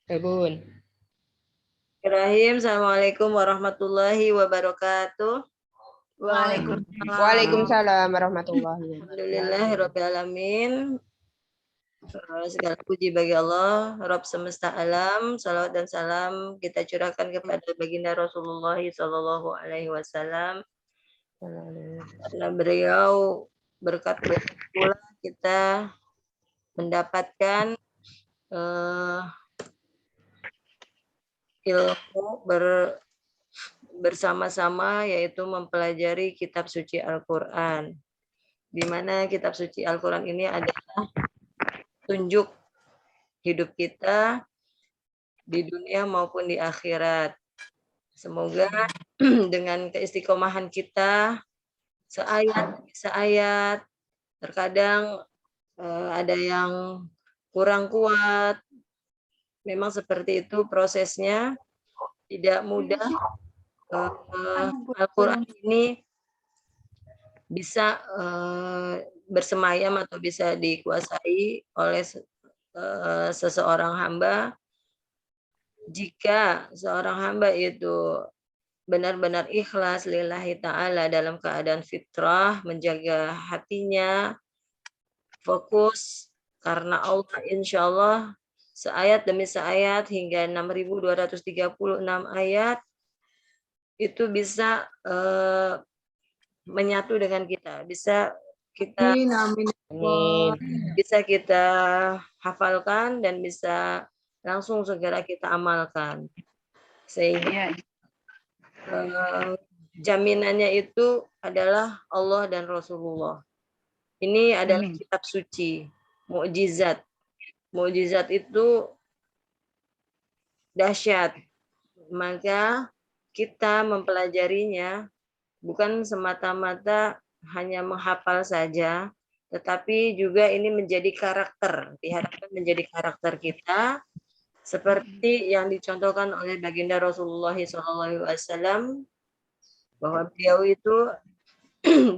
Bun. Ibrahim, Assalamualaikum warahmatullahi wabarakatuh. Waalaikumsalam warahmatullahi wabarakatuh. Alhamdulillahirrabbilalamin. Segala puji bagi Allah, Rabb semesta alam. Salawat dan salam kita curahkan kepada baginda Rasulullah Sallallahu Alaihi Wasallam. Karena beliau berkat pula kita mendapatkan ilmu bersama-sama, yaitu mempelajari kitab suci Al-Quran, di mana kitab suci Al-Quran ini adalah tunjuk hidup kita di dunia maupun di akhirat. Semoga dengan keistiqomahan kita seayat, terkadang ada yang kurang kuat. Memang seperti itu prosesnya, tidak mudah. Al-Quran ini bisa bersemayam atau bisa dikuasai oleh seseorang hamba jika seorang hamba itu benar-benar ikhlas lillahi ta'ala dalam keadaan fitrah, menjaga hatinya, fokus karena Allah, insya Allah seayat demi seayat hingga 6.236 ayat itu bisa menyatu dengan kita, bisa kita bisa kita hafalkan dan bisa langsung segera kita amalkan, sehingga jaminannya itu adalah Allah dan Rasulullah. Ini adalah kitab suci, mukjizat. Mukjizat itu dahsyat, maka kita mempelajarinya bukan semata-mata hanya menghafal saja, tetapi juga ini menjadi karakter, diharapkan menjadi karakter kita, seperti yang dicontohkan oleh baginda Rasulullah SAW, bahwa beliau itu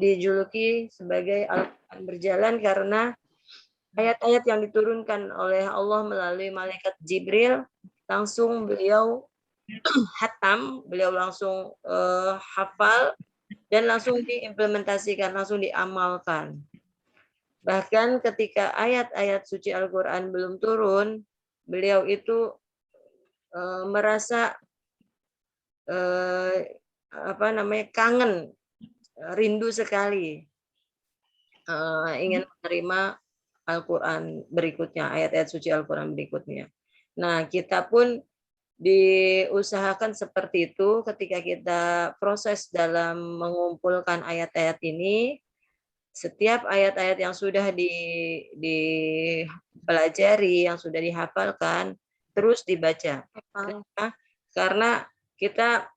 dijuluki sebagai Al-Quran berjalan karena ayat-ayat yang diturunkan oleh Allah melalui malaikat Jibril langsung beliau hatam, beliau langsung hafal dan langsung diimplementasikan, langsung diamalkan. Bahkan ketika ayat-ayat suci Al-Quran belum turun, beliau itu merasa kangen, rindu sekali, ingin menerima Al-Quran berikutnya, ayat-ayat suci Al-Quran berikutnya. Nah, kita pun diusahakan seperti itu ketika kita proses dalam mengumpulkan ayat-ayat ini. Setiap ayat-ayat yang sudah dipelajari, yang sudah dihafalkan, terus dibaca. Karena kita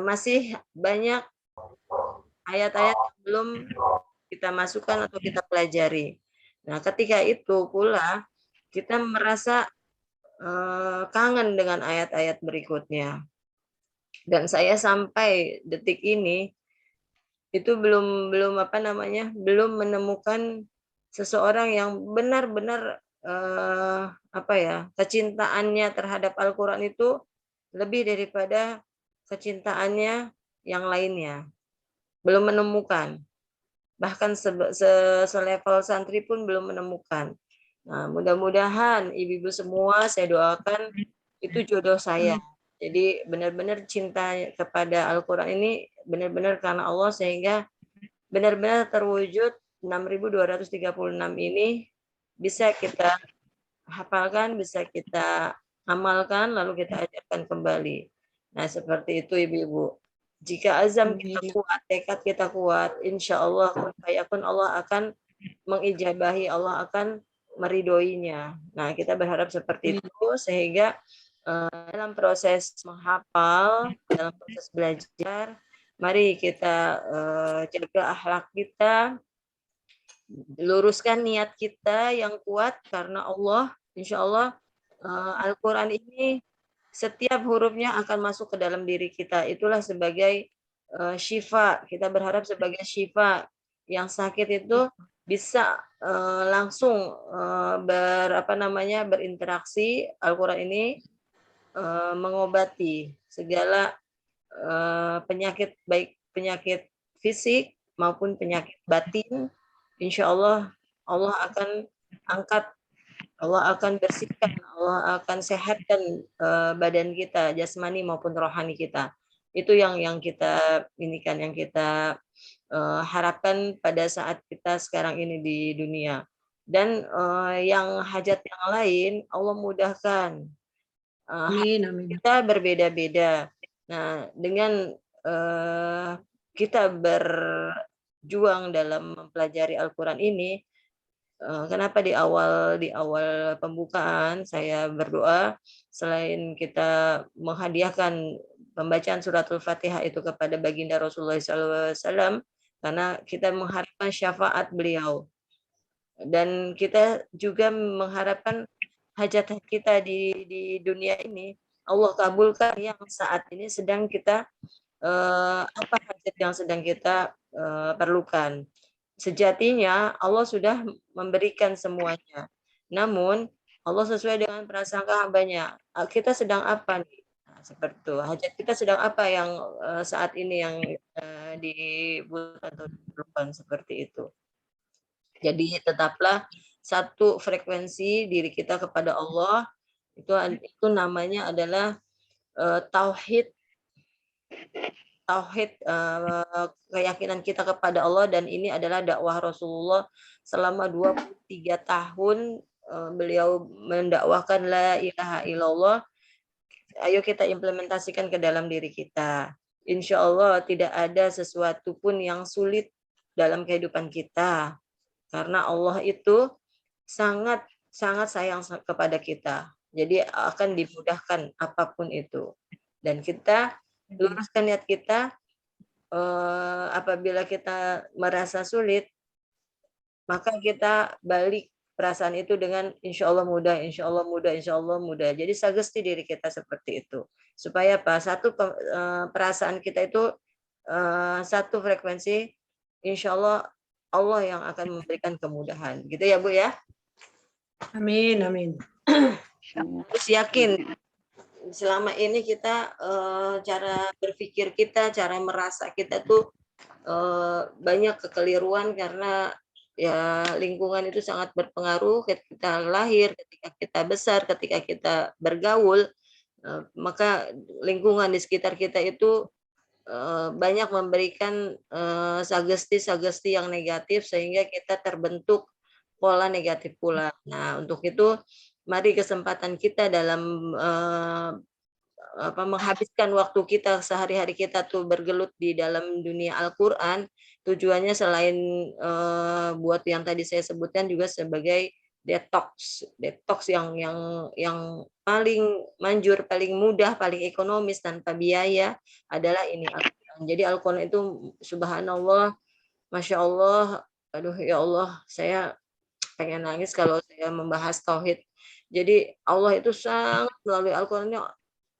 masih banyak ayat-ayat yang belum kita masukkan atau kita pelajari. Nah, ketika itu pula kita merasa kangen dengan ayat-ayat berikutnya. Dan saya sampai detik ini itu belum menemukan seseorang yang benar-benar kecintaannya terhadap Al-Quran itu lebih daripada kecintaannya yang lainnya. Belum menemukan. Bahkan selevel santri pun belum menemukan. Nah, mudah-mudahan ibu-ibu semua saya doakan itu jodoh saya. Jadi benar-benar cinta kepada Al-Quran ini benar-benar karena Allah, sehingga benar-benar terwujud 6.236 ini bisa kita hafalkan, bisa kita amalkan, lalu kita ajarkan kembali. Nah, seperti itu ibu-ibu. Jika azam kita kuat, tekad kita kuat, insya Allah Allah akan mengijabahi, Allah akan meridhoinya. Nah, kita berharap seperti itu, sehingga dalam proses menghafal, dalam proses belajar, mari kita jaga akhlak kita, luruskan niat kita yang kuat karena Allah. Insya Allah Al-Quran ini setiap hurufnya akan masuk ke dalam diri kita. Itulah sebagai syifa. Kita berharap sebagai syifa. Yang sakit itu bisa langsung berinteraksi. Al-Quran ini mengobati segala penyakit, baik penyakit fisik maupun penyakit batin. Insya Allah, Allah akan angkat, Allah akan bersihkan, Allah akan sehatkan badan kita, jasmani maupun rohani kita. Itu yang kita yang kita harapkan pada saat kita sekarang ini di dunia. Dan yang hajat yang lain Allah mudahkan. Amin, amin. Kita berbeda-beda. Nah, dengan kita berjuang dalam mempelajari Al-Quran ini, kenapa di awal pembukaan saya berdoa, selain kita menghadiahkan pembacaan suratul Fatihah itu kepada baginda Rasulullah SAW, karena kita mengharapkan syafaat beliau, dan kita juga mengharapkan hajat kita di dunia ini Allah kabulkan yang saat ini sedang kita apa hajat yang sedang kita perlukan. Sejatinya Allah sudah memberikan semuanya. Namun Allah sesuai dengan prasangka hambanya. Kita sedang apa nih? Nah, seperti itu. Hajat kita sedang apa yang saat ini yang dibutuhkan atau diperlukan, seperti itu. Jadi tetaplah satu frekuensi diri kita kepada Allah. Itu namanya adalah tauhid keyakinan kita kepada Allah, dan ini adalah dakwah Rasulullah selama 23 tahun beliau mendakwahkan la ilaha illallah. Ayo kita implementasikan ke dalam diri kita. Insya Allah tidak ada sesuatu pun yang sulit dalam kehidupan kita, karena Allah itu sangat sayang kepada kita. Jadi akan dimudahkan apapun itu. Dan kita luruskan niat kita, apabila kita merasa sulit, maka kita balik perasaan itu dengan insya Allah mudah, insya Allah mudah, insya Allah mudah. Jadi sagesti diri kita seperti itu. Supaya apa? Satu perasaan kita itu satu frekuensi, insya Allah Allah yang akan memberikan kemudahan. Gitu ya Bu ya? Amin, amin. Terus yakin selama ini kita cara berpikir kita, cara merasa kita tuh banyak kekeliruan, karena ya lingkungan itu sangat berpengaruh ketika kita lahir, ketika kita besar, ketika kita bergaul, maka lingkungan di sekitar kita itu banyak memberikan sugesti yang negatif, sehingga kita terbentuk pola negatif pula. Nah, untuk itu mari kesempatan kita dalam menghabiskan waktu kita sehari-hari kita tuh bergelut di dalam dunia Al-Quran, tujuannya selain buat yang tadi saya sebutkan juga sebagai detox yang paling manjur, paling mudah, paling ekonomis tanpa biaya adalah ini Al-Quran. Jadi Al-Quran itu subhanallah, masya Allah, aduh ya Allah, saya pengen nangis kalau saya membahas tauhid. Jadi Allah itu sangat melalui Al-Qurannya,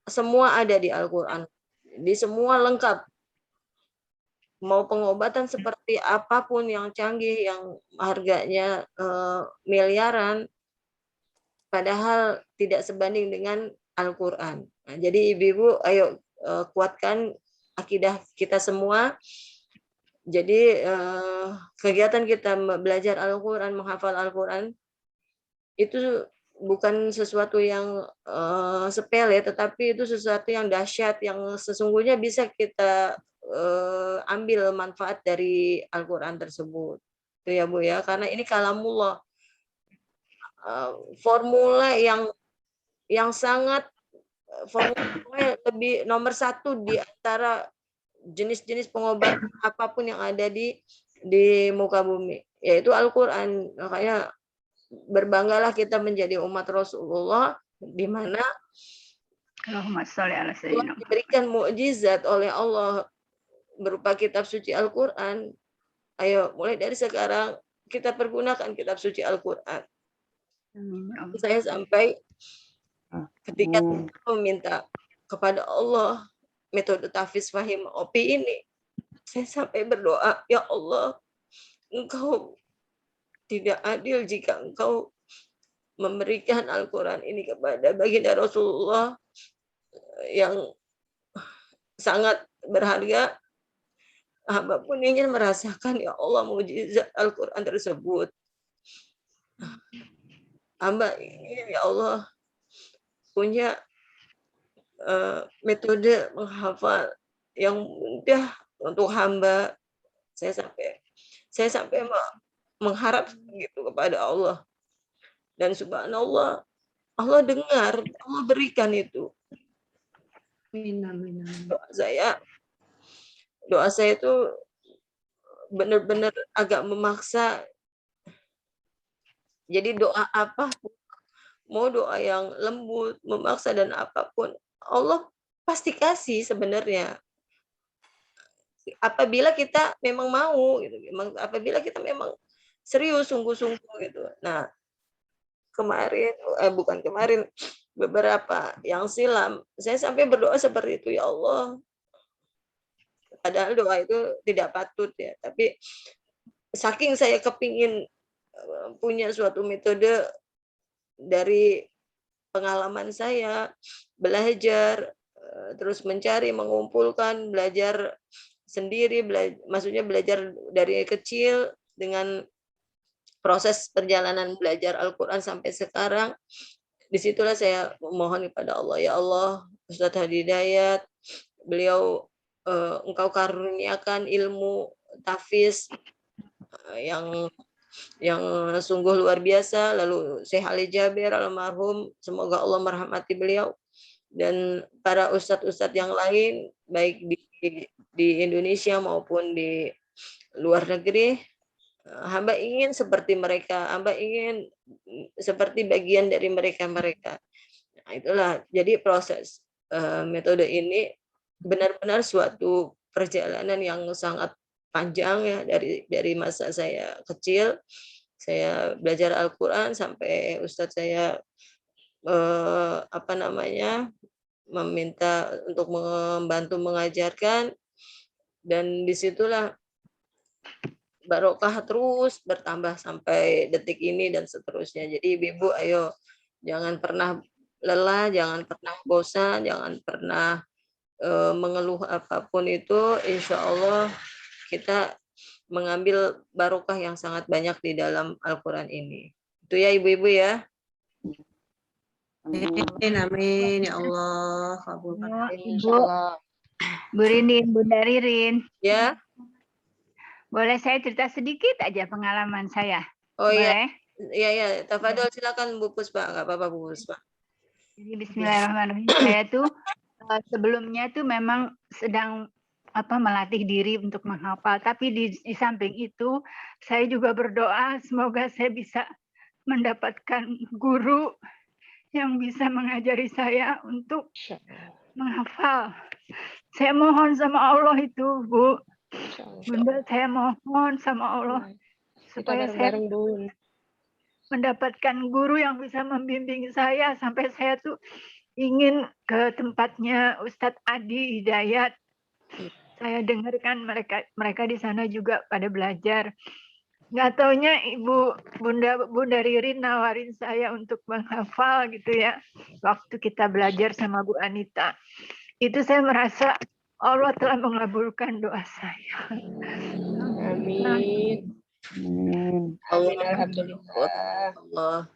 semua ada di Al-Quran, di semua lengkap. Mau pengobatan seperti apapun yang canggih, yang harganya miliaran, padahal tidak sebanding dengan Al-Quran. Nah, jadi ibu-ibu, ayo kuatkan akidah kita semua. Jadi kegiatan kita belajar Al-Quran, menghafal Al-Quran, itu bukan sesuatu yang sepele, tetapi itu sesuatu yang dahsyat, yang sesungguhnya bisa kita ambil manfaat dari Al-Quran tersebut. Itu ya Bu ya, karena ini kalamullah, formula yang sangat, formula lebih nomor satu di antara jenis-jenis pengobatan apapun yang ada di muka bumi, yaitu Al-Quran. Makanya berbanggalah kita menjadi umat Rasulullah, di mana Allahumma sholli ala Allah sayyidina. diberikan mukjizat oleh Allah berupa kitab suci Al-Quran. Ayo mulai dari sekarang kita pergunakan kitab suci Al-Quran. Saya sampai ketika meminta kepada Allah metode tahfiz fahim OPI ini, saya sampai berdoa, ya Allah, Engkau tidak adil jika engkau memberikan Al-Quran ini kepada baginda Rasulullah yang sangat berharga. Hamba pun ingin merasakan ya Allah mukjizat Al-Quran tersebut. Hamba ingin ya Allah punya metode menghafal yang mudah untuk hamba. Saya sampai mengharap gitu kepada Allah. Dan subhanallah, Allah dengar, Allah berikan itu. Amin, amin, amin. Doa saya itu benar-benar agak memaksa. Jadi doa apa, mau doa yang lembut, memaksa dan apapun, Allah pasti kasih sebenarnya. Apabila kita memang mau, gitu. Apabila kita memang serius, sungguh-sungguh gitu. Nah, bukan kemarin, beberapa yang silam, saya sampai berdoa seperti itu, ya Allah. Padahal doa itu tidak patut ya, tapi saking saya kepingin punya suatu metode dari pengalaman saya, belajar, terus mencari, mengumpulkan, belajar sendiri, maksudnya belajar dari kecil dengan proses perjalanan belajar Al-Quran sampai sekarang. Disitulah saya memohon kepada Allah, ya Allah, Ustadz Hadi Hidayat, beliau engkau karuniakan ilmu tahfiz yang sungguh luar biasa. Lalu Syekh Ali Jabir almarhum, semoga Allah merahmati beliau, dan para ustadz-ustadz yang lain baik di Indonesia maupun di luar negeri. Hamba ingin seperti mereka, hamba ingin seperti bagian dari mereka. Nah, itulah jadi proses metode ini benar-benar suatu perjalanan yang sangat panjang ya, dari masa saya kecil, saya belajar Al-Quran sampai Ustadz saya meminta untuk membantu mengajarkan, dan disitulah barokah terus bertambah sampai detik ini dan seterusnya. Jadi ibu-ibu, ayo jangan pernah lelah, jangan pernah bosan, jangan pernah mengeluh apapun itu. Insya Allah kita mengambil barokah yang sangat banyak di dalam Al-Quran ini. Itu ya ibu-ibu ya. Amin, amin, ya Allah. Kabulkan. Ibu, Bu Rindin, Bunda Ririn. Ya. Boleh saya cerita sedikit aja pengalaman saya? Oh Boleh? iya. Tafadhol, silakan Bu Puspa, nggak apa-apa Bu Puspa. Jadi bismillahirrahmanirrahim. Saya tuh sebelumnya tuh memang sedang melatih diri untuk menghafal, tapi di samping itu saya juga berdoa semoga saya bisa mendapatkan guru yang bisa mengajari saya untuk menghafal. Saya mohon sama Allah itu, Bu. Bunda, saya mohon sama Allah supaya saya mendapatkan guru yang bisa membimbing saya sampai saya tuh ingin ke tempatnya Ustadz Adi Hidayat. Saya dengarkan mereka di sana juga pada belajar. Nggak taunya Bunda Ririn nawarin saya untuk menghafal gitu ya. Waktu kita belajar sama Bu Anita. Itu saya merasa Allah telah mengabulkan doa saya. Amin. Amin. Alhamdulillah.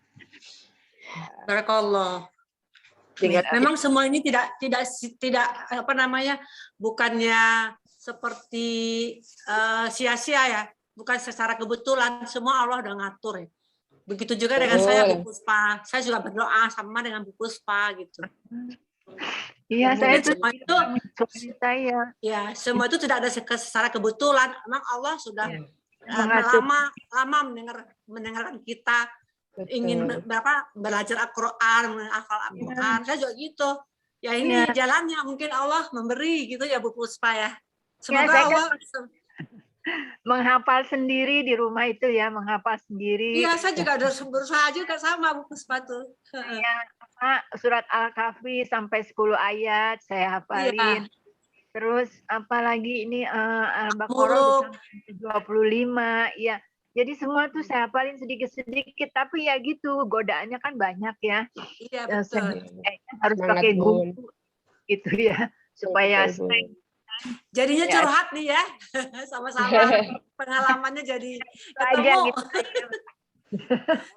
Barakallah. Memang semua ini tidak bukannya seperti sia-sia ya, bukan secara kebetulan, semua Allah udah ngatur ya. Begitu juga dengan saya, Bu Puspa. Saya juga berdoa sama dengan Bu Puspa gitu. Iya, saya itu semua itu tidak ada secara kebetulan. Memang Allah sudah lama mendengarkan kita. Ingin belajar Al-Quran, menghafal Al-Quran. Saya juga gitu. Ya ini jalannya, mungkin Allah memberi gitu ya Bu Puspa ya. Semoga Allah menghafal sendiri di rumah itu ya, menghafal sendiri. Iya, saya juga berusaha juga sama Bu Puspa tuh. Surat Al-Kahfi sampai 10 ayat saya hafalin. Terus apalagi ini Al-Baqarah 25 ya. Jadi semua tuh saya hafalin sedikit-sedikit, tapi ya gitu, godaannya kan banyak ya. Iya Saya betul. harus Semangat, pakai Bun. guru gitu ya, supaya Betul, Bun. Jadinya Ya, curhat nih ya, sama-sama pengalamannya jadi itu aja ketemu. gitu.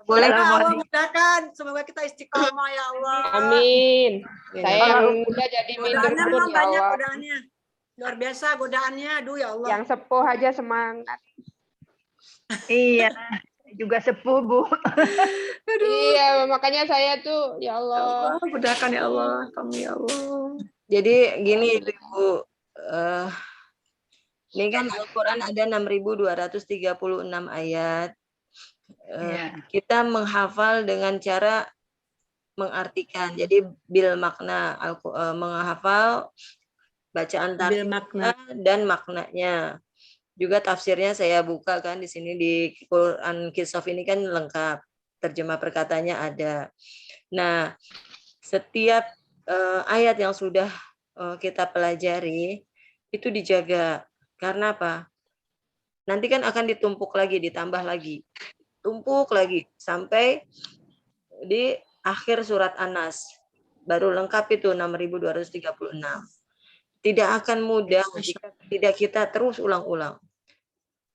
Boleh Semoga Allah Assalamualaikum. mudahkan, semoga kita istiqomah ya Allah. Amin. Saya yang Allahumma muda jadi minder, Godaannya Bun, memang ya banyak Allah. godaannya. Luar biasa godaannya, aduh ya Allah. Yang sepuh aja semangat. Iya, juga sepuh Bu. Iya, makanya saya tuh, ya Ya Allah. Allah, mudahkan ya Allah, kami ya Allah. Jadi gini Ibu, ini kan Al-Quran ada 6.236 ayat. Iya. Kita menghafal dengan cara mengartikan. Jadi bil makna, menghafal bacaan Ambil tartil makna. dan maknanya. Juga tafsirnya saya buka kan di sini di Quran Kisaf ini kan lengkap. Terjemah perkataannya ada. Nah, setiap ayat yang sudah kita pelajari itu dijaga. Karena apa? Nanti kan akan ditumpuk lagi, ditambah lagi. Tumpuk lagi sampai di akhir surat An-Nas. Baru lengkap itu 6.236. Tidak akan mudah jika tidak kita terus ulang-ulang.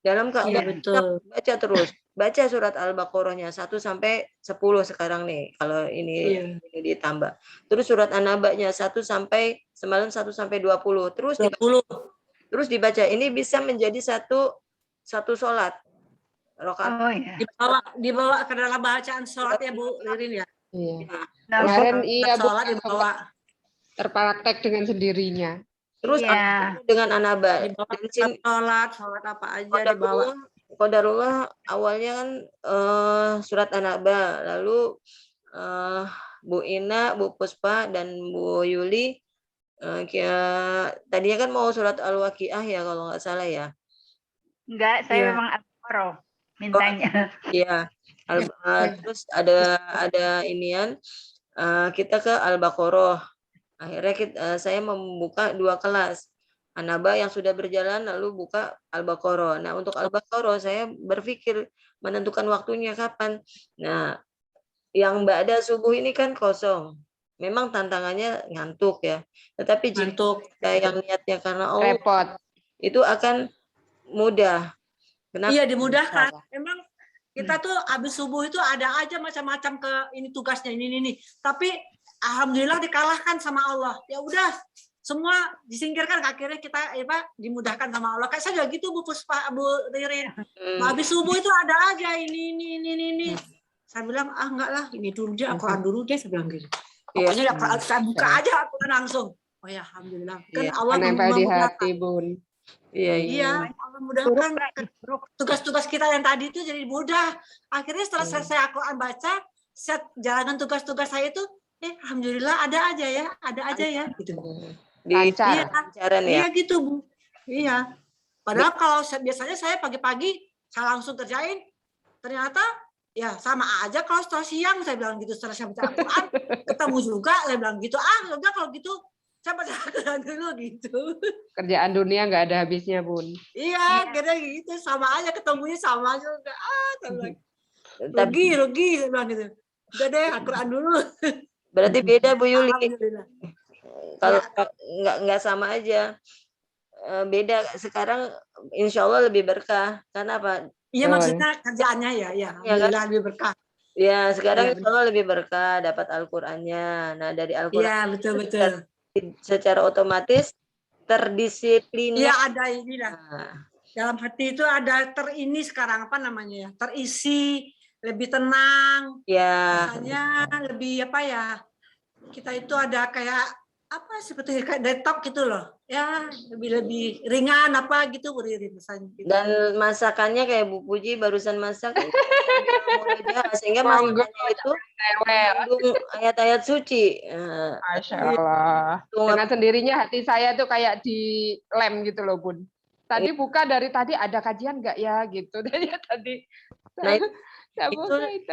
Dalam Iya keadaan betul. baca terus. Baca surat Al-Baqarahnya 1 sampai 10 sekarang nih kalau ini ditambah. Terus surat An-Naba'nya 1 sampai semalam 1 sampai 20. Terus 20. terus dibaca. Ini bisa menjadi satu sholat. Rakaat. Oh ya. Dibawa ke dalam bacaan sholat ya Bu Ririn ya. Iya. Nah, Kemarin iya, Bu, Sholat dibawa. terpraktek dengan sendirinya. Terus iya. dengan An-Naba. Dibawa Dan ke sholat apa aja dibawa. Qadarullah awalnya kan surat An-Naba, lalu Bu Ina, Bu Puspa dan Bu Yuli tadinya kan mau surat Al-Waqiah ya kalau nggak salah ya. Enggak, saya Iya. memang Al-Baqarah mintanya. Iya. Terus ada inian kita ke Al-Baqarah. Akhirnya saya membuka 2 kelas. An-Naba yang sudah berjalan lalu buka Al-Baqarah. Nah, untuk Al-Baqarah saya berpikir menentukan waktunya kapan. Nah, yang ba'da subuh ini kan kosong. Memang tantangannya ngantuk ya. Tetapi jika kita yang niatnya karena Allah Repot. itu akan mudah. Kenapa? Iya dimudahkan. Memang kita tuh habis subuh itu ada aja macam-macam ke ini tugasnya ini. Tapi alhamdulillah dikalahkan sama Allah. Ya udah semua disingkirkan akhirnya kita dimudahkan sama Allah. Kayak saya juga gitu Bu Puspa, Bu Ririn. Habis subuh itu ada aja ini. Saya bilang enggak lah, ini dulu dia Al-Quran dulu deh, saya bilang gitu. Pokoknya saya buka aja Al-Quran langsung. Oh ya alhamdulillah. Kan Allah Menempel di hati, Bun. Iya. Allah mudahkan tugas-tugas kita yang tadi itu jadi mudah. Akhirnya setelah selesai Al-Quran baca, set jalanan tugas-tugas saya itu, alhamdulillah ada aja ya, gitu. Lancaran ya. Iya gitu Bu. Iya. Padahal kalau biasanya saya pagi-pagi saya langsung kerjain, ternyata ya sama aja kalau setelah siang saya bilang gitu, setelah saya baca Al-Quran ketemu juga saya bilang gitu. Udah kalau gitu saya baca Al-Quran dulu gitu. Kerjaan dunia nggak ada habisnya, Bun. Iya, kira gitu sama aja ketemunya sama juga. Rugi saya bilang gitu. Udah deh Al-Quran dulu. Berarti beda Bu Yuli. Alhamdulillah. Kalau nggak sama aja. Beda sekarang insya Allah lebih berkah. Karena apa? Iya maksudnya kerjaannya ya. Alhamdulillah lebih berkah. Ya sekarang insya Allah lebih berkah dapat Al-Qur'annya. Nah dari Al-Qur'an. Iya betul. Secara otomatis terdisiplin. Iya ada inilah. Dalam hati itu ada sekarang apa namanya ya? Terisi, lebih tenang. Ya. Misalnya lebih apa ya? Kita itu ada kayak apa seperti kayak detox gitu loh. Ya, lebih ringan apa gitu misalnya. Gitu. Dan masakannya kayak Bu Puji barusan masak sehingga masakannya itu mengandung ayat-ayat suci. Masya Allah. Dengan sendirinya hati saya tuh kayak dilem gitu loh, Bun. Tadi buka dari tadi ada kajian nggak ya gitu. Dari tadi. Nah, itu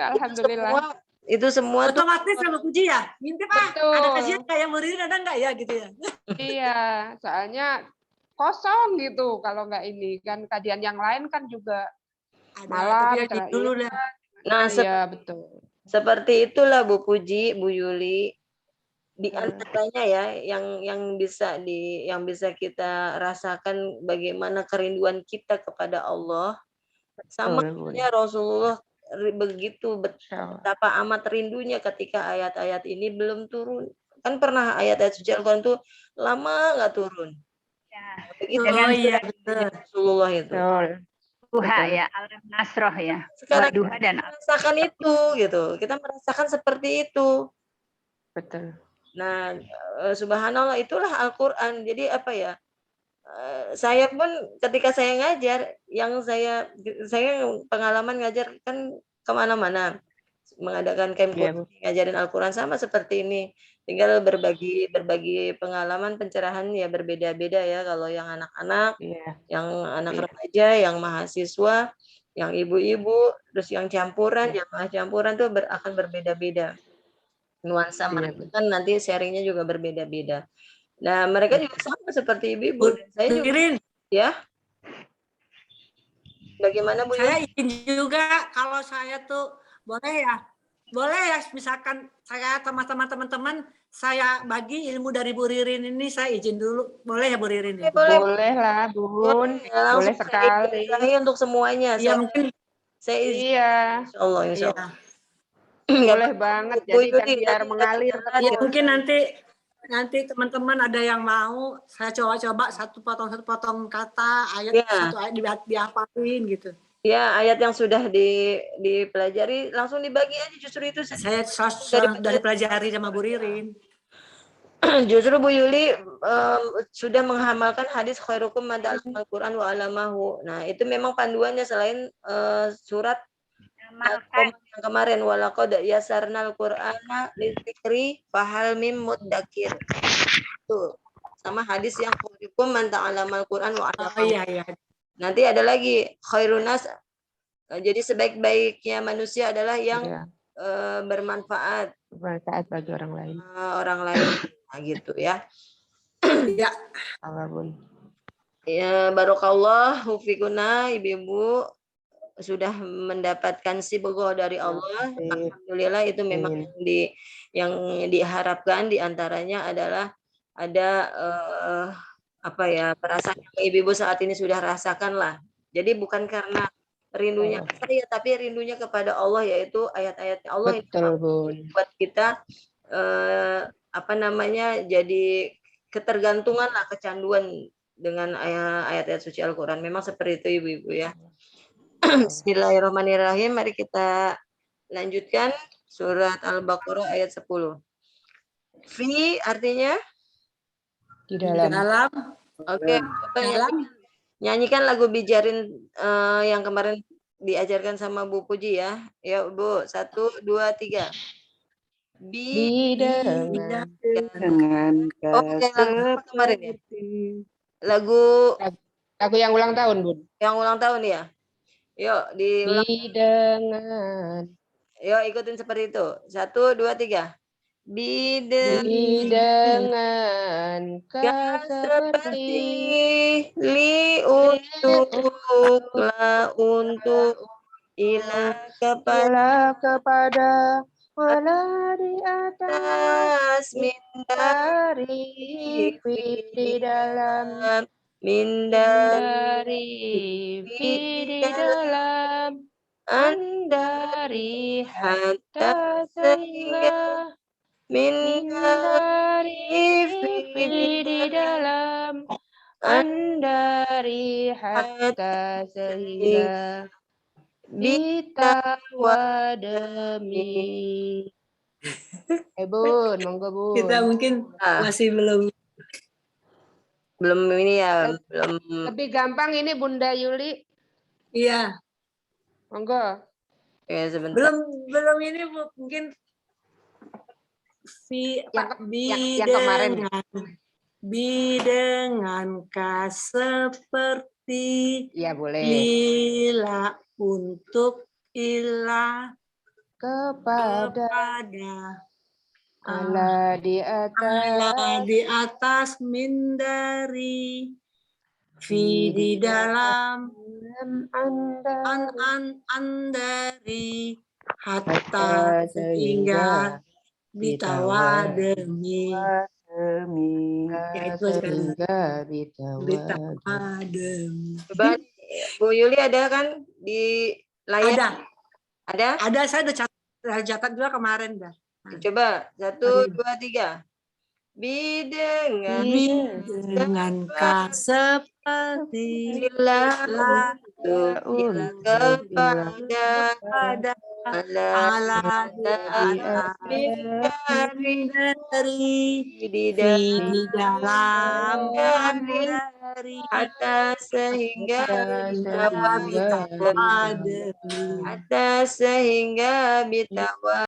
alhamdulillah. Itu semua otomatis sama Puji ya. Ngintip ada kajian kayak Murid ada nggak ya gitu ya. Iya, soalnya kosong gitu kalau nggak ini kan kajian yang lain kan juga malam tapi aja dulu dah. Nah, iya betul. seperti itulah Bu Puji, Bu Yuli. Di antaranya ya yang bisa kita rasakan bagaimana kerinduan kita kepada Allah. Sama halnya Rasulullah begitu betapa amat rindunya ketika ayat-ayat ini belum turun. Kan pernah ayat-ayat suci Al-Quran itu lama nggak turun. Begitu Iya betul. Rasulullah itu. Duha ya, Al-Nasroh ya. Sekarang Duha kita dan merasakan itu gitu. Kita merasakan seperti itu. Betul. Nah, subhanallah itulah Al-Quran. Jadi apa ya? Saya pun ketika saya ngajar, yang saya pengalaman ngajar kan kemana-mana, mengadakan camp ngajarin Al-Quran sama seperti ini. Tinggal berbagi pengalaman pencerahan ya berbeda-beda ya. Kalau yang anak-anak, yang anak remaja, yang mahasiswa, yang ibu-ibu, terus yang campuran, jamaah campuran tuh akan berbeda-beda. Nuansa mereka kan nanti sharingnya juga berbeda-beda. Nah, mereka juga sama seperti ibu-ibu. Saya juga ya. Bagaimana Bu? Saya izin juga kalau saya tuh boleh ya misalkan saya sama teman-teman saya bagi ilmu dari Bu Ririn ini, saya izin dulu, boleh ya Bu Ririn? Ya? Boleh lah Bun, boleh sekali. Untuk semuanya. Ya mungkin. Saya izin. Iya. Insyaallah, insyaallah. Boleh banget, jadi kan biar mengalir. Ya mungkin nanti teman-teman ada yang mau, saya coba satu potong kata ayat, satu ayat dihafalin gitu. Ya, ayat yang sudah dipelajari langsung dibagi aja, justru itu. Saya dari pelajari sama Bu Ririn. Justru Bu Yuli sudah menghamalkan hadis khairukum man ta'allama al-Qur'an wa 'allamahu. Nah, itu memang panduannya selain surat yang kemarin walaqad yasarnal qur'ana lidzikri fahal mim muddakir. Tuh. Sama hadis yang khairukum man ta'allama al-Qur'an wa 'allamahu. Iya. Nanti ada lagi khairunas, jadi sebaik-baiknya manusia adalah yang bermanfaat bagi orang lain. Nah, gitu ya. Ya. Ya, barokallahu fikuna ibu-ibu sudah mendapatkan sibghah dari Allah. Alhamdulillah itu memang yang diharapkan diantaranya adalah ada perasaan yang ibu-ibu saat ini sudah rasakan lah. Jadi bukan karena rindunya saya, tapi rindunya kepada Allah, yaitu ayat-ayat Allah yang buat kita jadi ketergantungan lah, kecanduan dengan ayat-ayat suci Al-Quran. Memang seperti itu ibu-ibu ya. Bismillahirrahmanirrahim. Mari kita lanjutkan surat Al-Baqarah ayat 10. Fi artinya di dalam. Oke, nyanyikan lagu Bijarin yang kemarin diajarkan sama Bu Puji ya. Ya Bu, 1, 2, 3. Dengan kemarin ya. Lagu yang ulang tahun, Bun. Yang ulang tahun ya. Yuk dengan. Yuk ikutin seperti itu. 1, 2, 3. Dengan seperti untuk ilah kepada wala di atas mindari di dalam mindari di dalam andari hatta sehingga mindari di dalam andari hatta sehingga bitawa demi. Bun, monggo Bun. Kita mungkin masih belum ini ya, belum. Lebih gampang ini Bunda Yuli. Iya. Monggo. Ya, sebentar. Belum ini Bu, mungkin yang kemarin. Bidengankah seperti ya boleh. Lila untuk ilah kepada Allah di atas mindari di dalam Anda dari hatta sehingga bitawademi ya itu aja kan sehingga bitawad. bitawademi Coba Bu Yuli ada kan di layar? Ada? saya udah catat juga kemarin dah. Coba 1, 2, 3. Dengan seperti kepada Allah dari di dalam dari atas sehingga bitawademi atas sehingga bitawa